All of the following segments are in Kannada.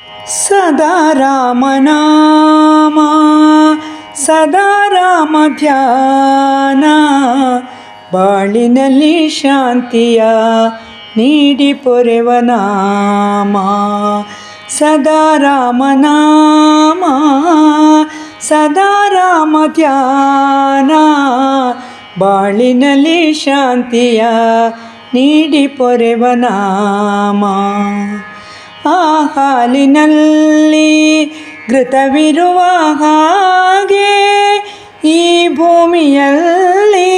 ಸದಾ ರಾಮನಾಮ ಸದಾ ರಾಮ ಧ್ಯಾನ ಬಾಳಿನಲ್ಲಿ ಶಾಂತಿಯ ನೀಡಿ ಪೊರೆವ ನಾಮ. ಸದಾ ರಾಮನಾಮ ಸದಾ ರಾಮ ಧ್ಯಾನ ಬಾಳಿನಲ್ಲಿ ಶಾಂತಿಯ ನೀಡಿ ಪೊರೆವ ನಾಮ. ಆ ಹಾಲಿನಲ್ಲಿ ಘೃತವಿರುವ ಹಾಗೆ ಈ ಭೂಮಿಯಲ್ಲಿ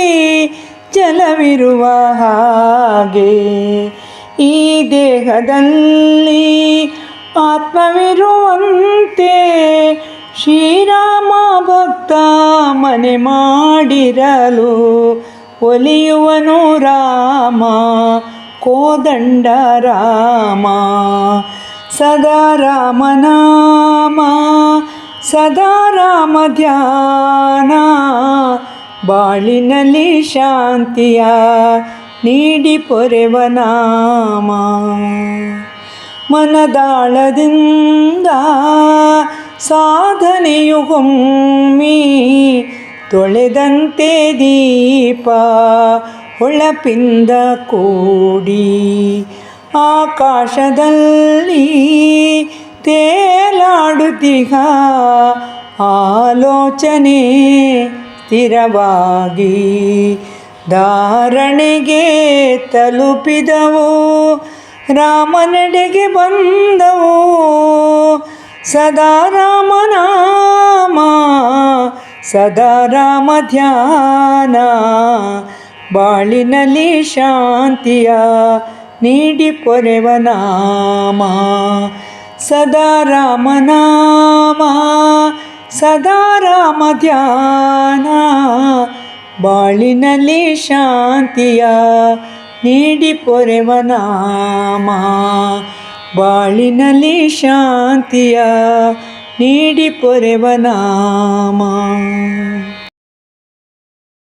ಜಲವಿರುವ ಹಾಗೆ ಈ ದೇಹದಲ್ಲಿ ಆತ್ಮವಿರುವಂತೆ ಶ್ರೀರಾಮ ಭಕ್ತ ಮನೆ ಮಾಡಿರಲು ಒಲಿಯುವನು ರಾಮ ಕೋದಂಡ ರಾಮ. ಸದಾ ರಾಮನಾಮ ಸದಾ ರಾಮ ಧ್ಯಾನ ಬಾಳಿನಲ್ಲಿ ಶಾಂತಿಯ ನೀಡಿ ಪೊರೆವ ನಾಮ. ಮನದಾಳದಿಂದ ಸಾಧನೆಯು ಹೊಮ್ಮಿ ತೊಳೆದಂತೆ ದೀಪ ಹೊಳಪಿಂದ ಕೂಡಿ ಆಕಾಶದಲ್ಲಿ ತೇಲಾಡುತ್ತಿಹ ಆಲೋಚನೆ ಸ್ಥಿರವಾಗಿ ಧಾರಣೆಗೆ ತಲುಪಿದವು ರಾಮನೆಡೆಗೆ ಬಂದವು. ಸದಾ ರಾಮನಾಮ ಸದಾ ರಾಮ ಧ್ಯಾನ ಬಾಳಿನಲ್ಲಿ ಶಾಂತಿಯ ನೀಡಿ ಪೊರೆವ ನಾಮ. ಸದಾ ರಾಮನಾಮ ಸದಾ ರಾಮ ಧ್ಯಾನ ಬಾಳಿನಲ್ಲಿ ಶಾಂತಿಯ ನೀಡಿ ಪೊರೆವ ನಾಮ. ಬಾಳಿನಲ್ಲಿ ಶಾಂತಿಯ ನೀಡಿ ಪೊರೆವ ನಾಮ.